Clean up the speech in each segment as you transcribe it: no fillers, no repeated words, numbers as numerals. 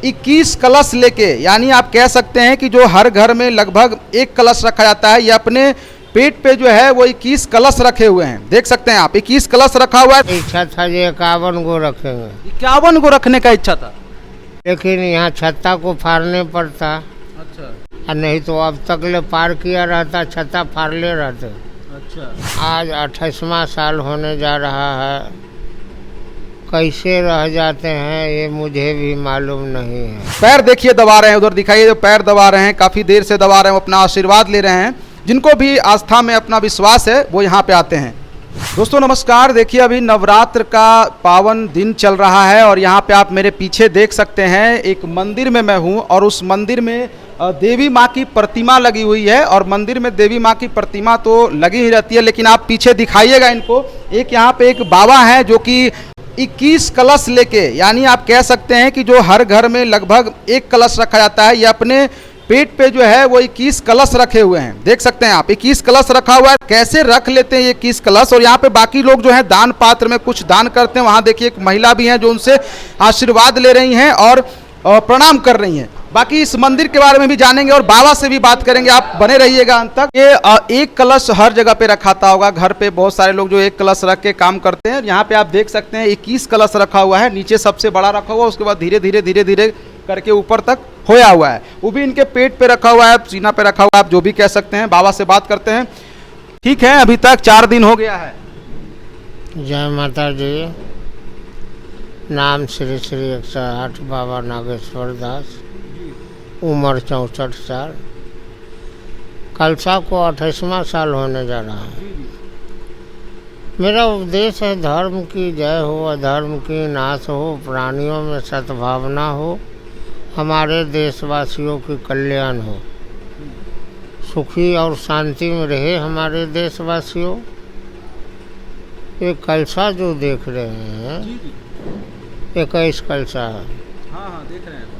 21 कलश लेके, यानी आप कह सकते हैं कि जो हर घर में लगभग एक कलश रखा जाता है, ये अपने पेट पे जो है वो 21 कलश रखे हुए हैं। देख सकते हैं आप 21 कलश रखा हुआ है। इच्छा था जो 51 गो रखेंगे, 51 को रखने का इच्छा था, लेकिन यहाँ छत्ता को फाड़ने पड़ता। अच्छा और नहीं तो अब तक ले पार किया रहता, छत्ता फाड़ ले रहते। अच्छा। आज 28वां साल होने जा रहा है। कैसे रह जाते हैं ये मुझे भी मालूम नहीं है। पैर देखिए दबा रहे हैं, उधर दिखाइए जो पैर दबा रहे हैं, काफी देर से दबा रहे हैं, अपना आशीर्वाद ले रहे हैं। जिनको भी आस्था में अपना विश्वास है वो यहाँ पे आते हैं। दोस्तों नमस्कार, देखिए अभी नवरात्र का पावन दिन चल रहा है और यहाँ पे आप मेरे पीछे देख सकते हैं एक मंदिर में मैं हूँ और उस मंदिर में देवी माँ की प्रतिमा लगी हुई है। और मंदिर में देवी माँ की प्रतिमा तो लगी ही रहती है, लेकिन आप पीछे दिखाइएगा इनको, एक यहाँ पे एक बाबा है जो कि 21 कलश लेके, यानी आप कह सकते हैं कि जो हर घर में लगभग एक कलश रखा जाता है, ये अपने पेट पे जो है वो 21 कलश रखे हुए हैं। देख सकते हैं आप 21 कलश रखा हुआ है। कैसे रख लेते हैं ये 21 कलश, और यहाँ पे बाकी लोग जो है दान पात्र में कुछ दान करते हैं। वहाँ देखिए एक महिला भी हैं जो उनसे आशीर्वाद ले रही हैं और प्रणाम कर रही हैं। बाकी इस मंदिर के बारे में भी जानेंगे और बाबा से भी बात करेंगे, आप बने रहिएगा अंत तक। ये एक कलश हर जगह पे रखाता होगा, घर पे बहुत सारे लोग जो एक कलश रख के काम करते हैं। यहाँ पे आप देख सकते हैं 21 कलश रखा हुआ है, नीचे सबसे बड़ा रखा हुआ है, उसके बाद धीरे धीरे करके ऊपर तक होया हुआ है। वो भी इनके पेट पे रखा हुआ है, सीना पे रखा हुआ है, आप जो भी कह सकते हैं। बाबा से बात करते हैं। ठीक है, अभी तक 4 दिन हो गया है। जय माता जी। नाम श्री श्री 108 बाबा नागेश्वर दास, उम्र 64 साल। कलशा को 28वां साल होने जा रहा है। मेरा उपदेश है धर्म की जय हो, अधर्म की नाश हो, प्राणियों में सद्भावना हो, हमारे देशवासियों की कल्याण हो, सुखी और शांति में रहे हमारे देशवासियों। ये कलशा जो देख रहे हैं 21 कलशा है। हाँ, देख रहे हैं।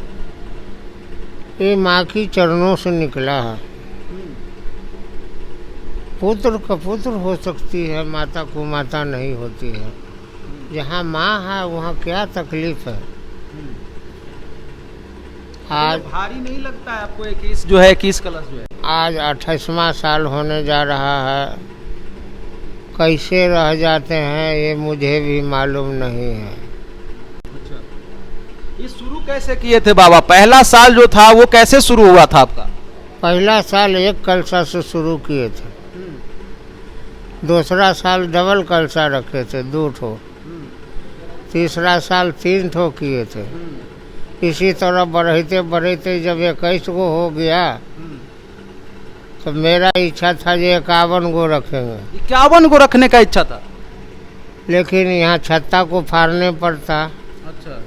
ये माँ की चरणों से निकला है। पुत्र का पुत्र हो सकती है, माता को माता नहीं होती है। जहाँ माँ है वहाँ क्या तकलीफ है। आज भारी नहीं लगता है आपको 21 जो है 21 कलश जो है? आज 28वां साल होने जा रहा है। कैसे रह जाते हैं ये मुझे भी मालूम नहीं है। अच्छा, ये शुरू कैसे किए थे बाबा? पहला साल जो था वो कैसे शुरू हुआ था आपका? पहला साल एक कलशा से शुरू किए थे। दूसरा साल डबल कलशा रखे थे, 2 ठो। तीसरा साल 3 ठो किए थे। इसी तरह बढ़ते जब 21 गो हो गया तो मेरा इच्छा था जो 51 गो रखेंगे। 51 को रखने का इच्छा था, लेकिन यहाँ छत्ता को फाड़ने पड़ता। अच्छा।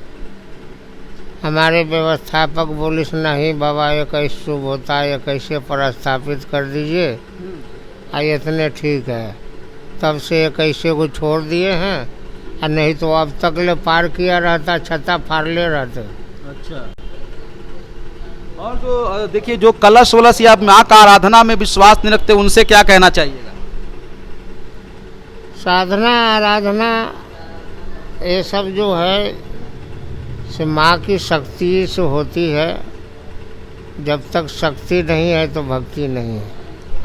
हमारे व्यवस्थापक बोलिस नहीं बाबा 21 शुभ होता है, 21 पर स्थापित कर दीजिए, इतने ठीक है। तब से 21 को छोड़ दिए हैं, और नहीं तो अब तक ले पार किया रहता, छत्ता फाड़ ले रहते। अच्छा। और जो देखिए जो कलश वलश या माँ का आराधना में विश्वास नहीं रखते, उनसे क्या कहना चाहिएगा? साधना आराधना ये सब जो है से माँ की शक्ति से होती है। जब तक शक्ति नहीं है तो भक्ति नहीं है।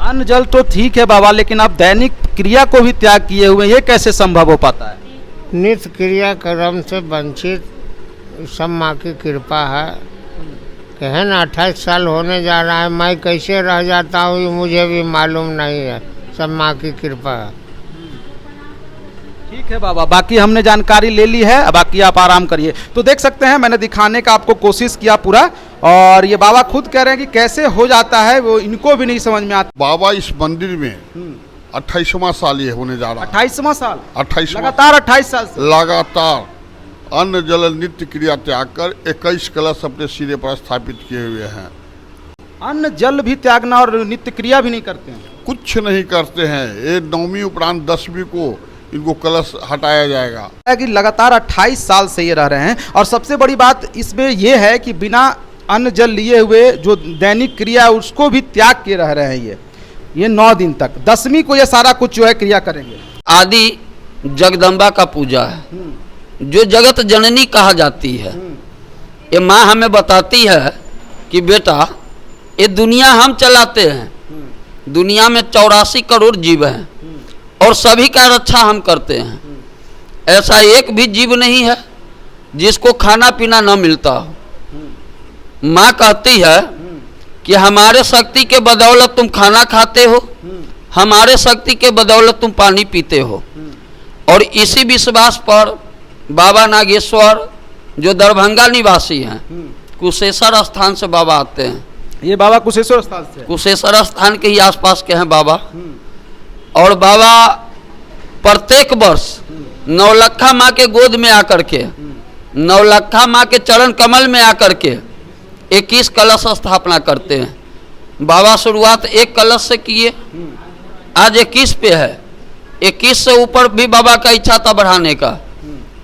अन्न जल तो ठीक है बाबा, लेकिन आप दैनिक क्रिया को भी त्याग किए हुए, ये कैसे संभव हो पाता है? नित्य क्रिया कर्म से वंचित, सब माँ की कृपा है। कहे ना 28 साल होने जा रहा है, मैं कैसे रह जाता हूँ ये मुझे भी मालूम नहीं है, सब माँ की कृपा है। ठीक है बाबा, बाकी हमने जानकारी ले ली है, बाकी आप आराम करिए। तो देख सकते हैं मैंने दिखाने का आपको कोशिश किया पूरा, और ये बाबा खुद कह रहे हैं कि कैसे हो जाता है वो इनको भी नहीं समझ में आता। बाबा इस मंदिर में 28वां साल ये होने जा रहा है। 28वां साल 28 लगातार 28 साल से लगातार अन्न जल नित्य क्रिया त्याग कर 21 कलश अपने सिरे पर स्थापित किए हुए हैं। अन्न जल भी त्यागना और नित्य क्रिया भी नहीं करते हैं? कुछ नहीं करते हैं। ये 9वीं उपरांत 10वीं को इनको कलश हटाया जाएगा। कि लगातार 28 साल से ये रह रहे हैं, और सबसे बड़ी बात इसमें यह है कि बिना अन्न जल लिए हुए जो दैनिक क्रिया उसको भी त्याग के रह रहे हैं। ये 9 दिन तक, 10वीं को ये सारा कुछ जो है क्रिया करेंगे। आदि जगदम्बा का पूजा है, जो जगत जननी कहा जाती है। ये माँ हमें बताती है कि बेटा ये दुनिया हम चलाते हैं, दुनिया में 84 करोड़ जीव हैं और सभी का रक्षा हम करते हैं। ऐसा एक भी जीव नहीं है जिसको खाना पीना न मिलता हो। माँ कहती है कि हमारे शक्ति के बदौलत तुम खाना खाते हो, हमारे शक्ति के बदौलत तुम पानी पीते हो। और इसी विश्वास पर बाबा नागेश्वर जो दरभंगा निवासी हैं, कुशेश्वर स्थान से बाबा आते हैं। ये बाबा कुशेश्वर स्थान से, कुशेश्वर स्थान के ही आसपास के हैं बाबा। और बाबा प्रत्येक वर्ष नौलखा माँ के गोद में आकर के, नौलखा माँ के चरण कमल में आकर के 21 कलश स्थापना करते हैं। बाबा शुरुआत 1 कलश से किए, आज 21 पे है। 21 से ऊपर भी बाबा का इच्छा था बढ़ाने का,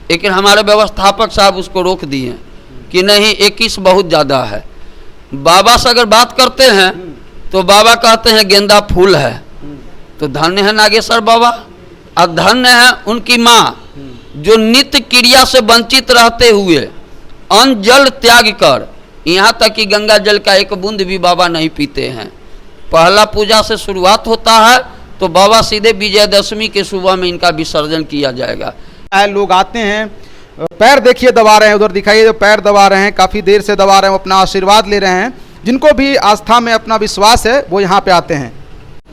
लेकिन हमारे व्यवस्थापक साहब उसको रोक दिए कि नहीं 21 बहुत ज़्यादा है। बाबा से अगर बात करते हैं तो बाबा कहते हैं गेंदा फूल है। तो धन्य है नागेश्वर बाबा और धन्य है उनकी माँ जो नित्य क्रिया से वंचित रहते हुए अन्न जल त्याग कर, यहाँ तक कि गंगा जल का एक बूंद भी बाबा नहीं पीते हैं। पहला पूजा से शुरुआत होता है तो बाबा सीधे विजयदशमी के सुबह में इनका विसर्जन किया जाएगा। लोग आते हैं, पैर देखिए दबा रहे हैं, उधर दिखाइए जो पैर दबा रहे हैं, काफ़ी देर से दबा रहे हैं, अपना आशीर्वाद ले रहे हैं। जिनको भी आस्था में अपना विश्वास है वो यहाँ पे आते हैं।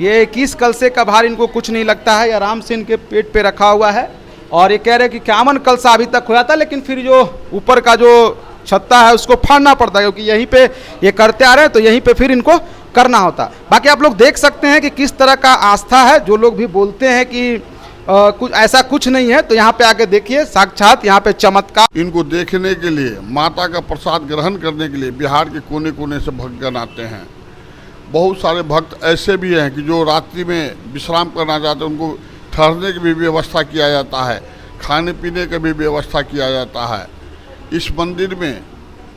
ये 21 कलसे का भार इनको कुछ नहीं लगता है, आराम से इनके पेट पे रखा हुआ है। और ये कह रहे हैं कि 51 कलसा अभी तक हुआ था, लेकिन फिर जो ऊपर का जो छत्ता है उसको फाड़ना पड़ता है, क्योंकि यहीं पे ये करते आ रहे हैं तो यहीं पे फिर इनको करना होता। बाकी आप लोग देख सकते हैं कि किस तरह का आस्था है। जो लोग भी बोलते हैं कि कुछ ऐसा कुछ नहीं है, तो यहाँ पे आके देखिए साक्षात यहाँ पे चमत्कार। इनको देखने के लिए, माता का प्रसाद ग्रहण करने के लिए बिहार के कोने कोने से भक्तगण आते हैं। बहुत सारे भक्त ऐसे भी हैं कि जो रात्रि में विश्राम करना चाहते हैं, उनको ठहरने की भी व्यवस्था किया जाता है, खाने पीने की भी व्यवस्था किया जाता है। इस मंदिर में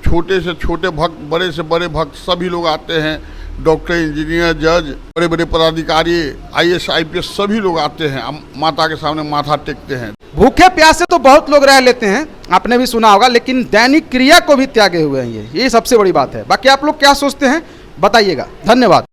छोटे से छोटे भक्त, बड़े से बड़े भक्त सभी लोग आते हैं। डॉक्टर, इंजीनियर, जज, बड़े बड़े पदाधिकारी, IAS IPS सभी लोग आते हैं, माता के सामने माथा टेकते हैं। भूखे प्यासे तो बहुत लोग रह लेते हैं, आपने भी सुना होगा, लेकिन दैनिक क्रिया को भी त्यागे हुए हैं ये सबसे बड़ी बात है। बाकी आप लोग क्या सोचते हैं बताइएगा। धन्यवाद।